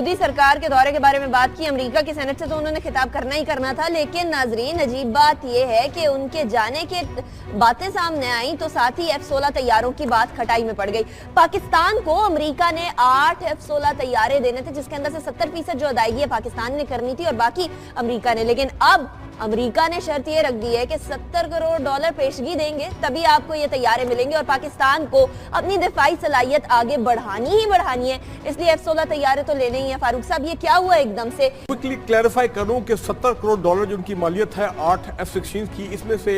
मोदी सरकार के दौरे के बारे में बात की। अमेरिका की सेनेट से तो उन्होंने खिताब करना ही करना था, लेकिन नाजरीन अजीब बात यह है कि उनके जाने के बातें सामने आई तो साथ ही F-16 तैयारों की बात खटाई में पड़ गई। पाकिस्तान को अमेरिका ने 8 F-16 तैयारे देने थे, जिसके अंदर से 70% जो अदायगी है पाकिस्तान ने करनी थी और बाकी अमेरिका ने। लेकिन अब अमेरिका ने शर्त ये रख दी है कि $70 करोड़ पेशगी देंगे तभी आपको ये तैयारे मिलेंगे और पाकिस्तान को अपनी दिफाई सलाहियत आगे बढ़ानी ही बढ़ानी है, इसलिए F-16 तैयारे तो लेने ही है। फारूक साहब, ये क्या हुआ एकदम से? क्विकली क्लैरिफाई करूं कि $70 करोड़ जो उनकी मालियत है 8 F-16 की, इसमें से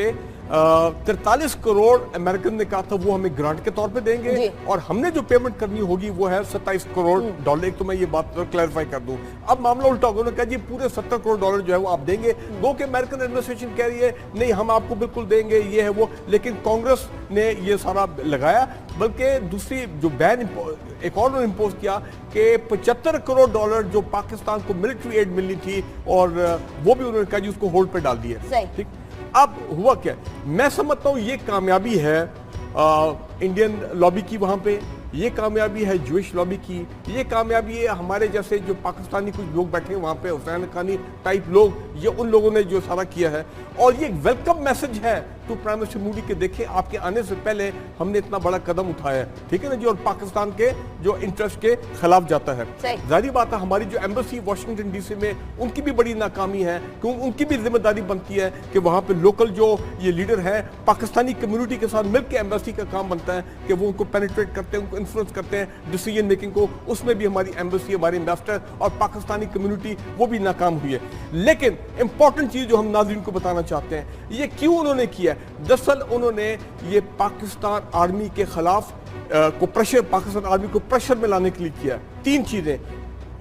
43 करोड़ अमेरिकन ने कहा था वो हमें ग्रांट के तौर पे देंगे और हमने जो पेमेंट करनी होगी वो है $27 करोड़। एक तो मैं ये बात क्लैरिफाई कर दूं। अब मामला उल्टा होगा, उन्होंने कहा जी पूरे $70 करोड़ जो है वो आप देंगे। दो के अमेरिकन एडमिनिस्ट्रेशन कह रही है नहीं हम आपको बिल्कुल देंगे, ये है वो, लेकिन कांग्रेस ने ये सारा लगाया। बल्कि दूसरी जो बैन एक और इम्पोज किया कि $75 करोड़ जो पाकिस्तान को मिलिट्री एड मिलनी थी और वो भी उन्होंने कहा जी उसको होल्ड पे डाल दिया। ठीक, अब हुआ क्या, मैं समझता हूं ये कामयाबी है इंडियन लॉबी की, वहां पे ये कामयाबी है ज्यूइश लॉबी की, ये कामयाबी है हमारे जैसे जो पाकिस्तानी कुछ लोग बैठे हैं वहां पे, हुसैन खानी टाइप लोग, ये उन लोगों ने जो सारा किया है। और ये वेलकम मैसेज है टू प्राइम मिनिस्टर मोदी के, देखें आपके आने से पहले हमने इतना बड़ा कदम उठाया है, ठीक है ना जी, और पाकिस्तान के जो इंटरेस्ट के खिलाफ जाता है। जाहिर बात है हमारी जो एम्बेसी वाशिंगटन डीसी में उनकी भी बड़ी नाकामी है, क्योंकि उनकी भी जिम्मेदारी बनती है कि वहां पे लोकल जो ये लीडर है पाकिस्तानी कम्युनिटी के साथ मिलकर एम्बेसी का काम बनता है कि वो उनको पेनिट्रेट करते हैं, उनको इन्फ्लुएंस करते हैं डिसीजन मेकिंग को। उसमें भी हमारी एम्बेसी, हमारे एम्बेसडर और पाकिस्तानी कम्युनिटी वो भी नाकाम हुई है। लेकिन इंपॉर्टेंट चीज जो हम नाज़रीन को बताना चाहते हैं, ये क्यों उन्होंने किया, दरअसल उन्होंने ये पाकिस्तान आर्मी के खिलाफ पाकिस्तान आर्मी को प्रेशर में लाने के लिए किया। 3 चीजें।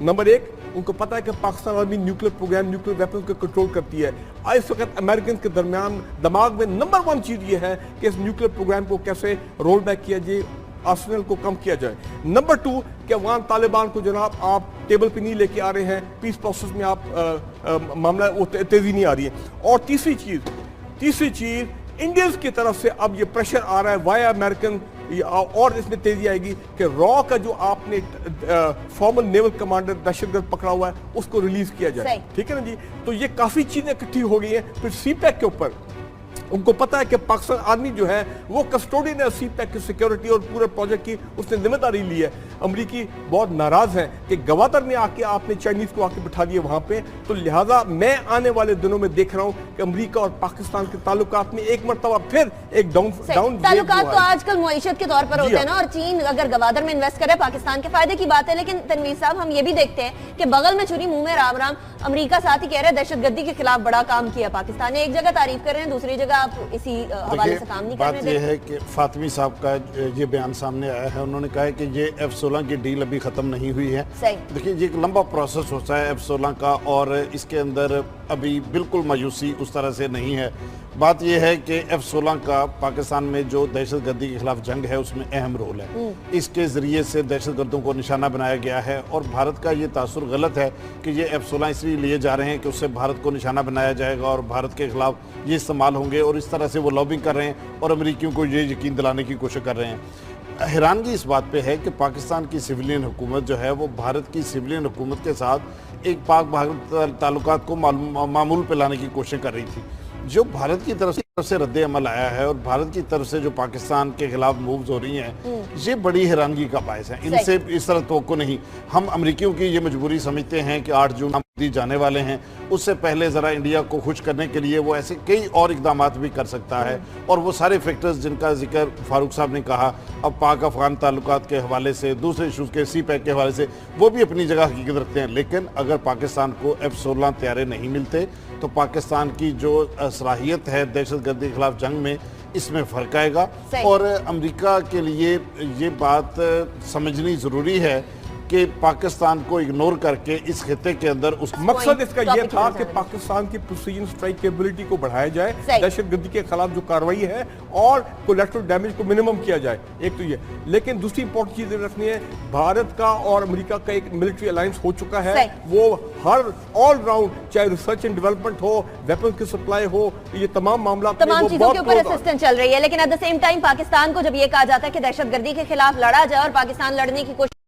नंबर 1, उनको पता है कि Pakistan army nuclear programme, nuclear weapons को कंट्रोल करती है। इस वक्त अमेरिकन के दरमियान दिमाग में नंबर 1 चीज ये है कि इस न्यूक्लियर प्रोग्राम को कैसे रोल बैक किया जाए, आर्सेनल को कम किया जाए। नंबर 2 कि अफगान तालिबान को जनाब आप टेबल पे नहीं लेके आ रहे हैं, पीस प्रोसेस में आप मामला वो तेजी नहीं आ रही है। और तीसरी चीज इंडियंस की तरफ से अब ये प्रेशर आ रहा है वाया अमेरिकन, और इसमें तेजी आएगी कि रॉ का जो आपने फॉर्मल नेवल कमांडर दहशतगर्द पकड़ा हुआ है उसको रिलीज किया जाए, ठीक है ना जी। तो ये काफी चीजें इकट्ठी हो गई हैं। फिर सीपैक के ऊपर उनको पता है कि पाकिस्तान आर्मी जो है वो कस्टोडियन है सीपैक की सिक्योरिटी और पूरे प्रोजेक्ट की उसने जिम्मेदारी ली है। अमरीकी बहुत नाराज हैं कि गवादर में आके आपने चाइनीज को आके बिठा दिया वहां पे। तो लिहाजा मैं आने वाले दिनों में देख रहा हूं कि अमरीका और पाकिस्तान के ताल्लुकात में एक मरतबा फिर एक डाउन ताल्लुकात तो आजकल मुईशत के तौर पर होते हैं ना, और चीन अगर गवादर में इन्वेस्ट करे पाकिस्तान के फायदे की बात है। लेकिन तनवीर साहब, हम ये भी देखते हैं कि बगल में छुरी मुंह में राम राम, अमरीका साथ ही कह रहे हैं दहशतगर्दी के खिलाफ बड़ा काम किया पाकिस्तान ने। एक जगह तारीफ कर रहे हैं, दूसरी जगह आप इसी हवाले से काम नहीं कर रहे। बात यह है कि फातमी साहब का ये बयान सामने आया है, उन्होंने कहा है कि ये F-16 की डील अभी खत्म नहीं हुई है। देखिए ये एक लंबा प्रोसेस होता है F-16 का, और इसके अंदर अभी बिल्कुल मायूसी उस तरह से नहीं है। बात यह है कि F-16 का पाकिस्तान में जो दहशतगर्दी के खिलाफ जंग है उसमें अहम रोल है। इसके जरिए से दहशतगर्दों को निशाना बनाया गया है और भारत का ये तासुर गलत है कि ये F-16 इसलिए लिए जा रहे हैं कि उससे भारत को निशाना बनाया जाएगा और भारत के खिलाफ ये इस्तेमाल होंगे, और इस तरह से वो लॉबिंग कर रहे हैं और अमरीकियों को ये यकीन दिलाने की कोशिश कर रहे हैं। हैरानगी इस बात पे है कि पाकिस्तान की सिविलियन हुकूमत जो है वो भारत की सिविलियन हुकूमत के साथ एक पाक भारत ताल्लुकात को मामूल पे लाने की कोशिश कर रही थी। जो भारत की तरफ से रद्द अमल आया है और भारत की तरफ से जो पाकिस्तान के खिलाफ मूव्स हो रही हैं, ये बड़ी हैरानगी का बायस है। इनसे इस तरह तवक्को नहीं। हम अमरीकियों की ये मजबूरी समझते हैं कि 8 जून मोदी जाने वाले हैं, उससे पहले ज़रा इंडिया को खुश करने के लिए वो ऐसे कई और इकदाम भी कर सकता है। और वो सारे फैक्टर्स जिनका जिक्र फारूक साहब ने कहा, अब पाक अफगान ताल्लुकात के हवाले से, दूसरे इशूज़ के सीपैक के हवाले से, वो भी अपनी जगह हकीकत रखते हैं। लेकिन अगर पाकिस्तान को F-16 तैयारे नहीं मिलते तो पाकिस्तान की जो सलाहियत है दहशतगर्दी के खिलाफ जंग में, इसमें फर्क आएगा। और अमेरिका के लिए ये बात समझनी ज़रूरी है कि पाकिस्तान को इग्नोर करके इस खिते के अंदर उस मकसद इसका यह था कि पाकिस्तान की प्रिसीजन स्ट्राइक कैपेबिलिटी को बढ़ाया जाए, दहशतगर्दी के खिलाफ जो कार्रवाई है और कोलैटरल डैमेज को मिनिमम किया जाए। एक तो ये, लेकिन दूसरी इंपॉर्टेंट चीज रखनी है, भारत का और अमेरिका का एक मिलिट्री अलायंस हो चुका है। वो हर ऑल राउंड, चाहे रिसर्च एंड डेवलपमेंट हो, वेपन की सप्लाई हो, ये तमाम मामला तमाम चीजों के ऊपर असिस्टेंस चल रही है। लेकिन at the same time Pakistan को जब ये कहा जाता है कि दहशतगर्दी के खिलाफ लड़ा जाए और पाकिस्तान लड़ने की कोशिश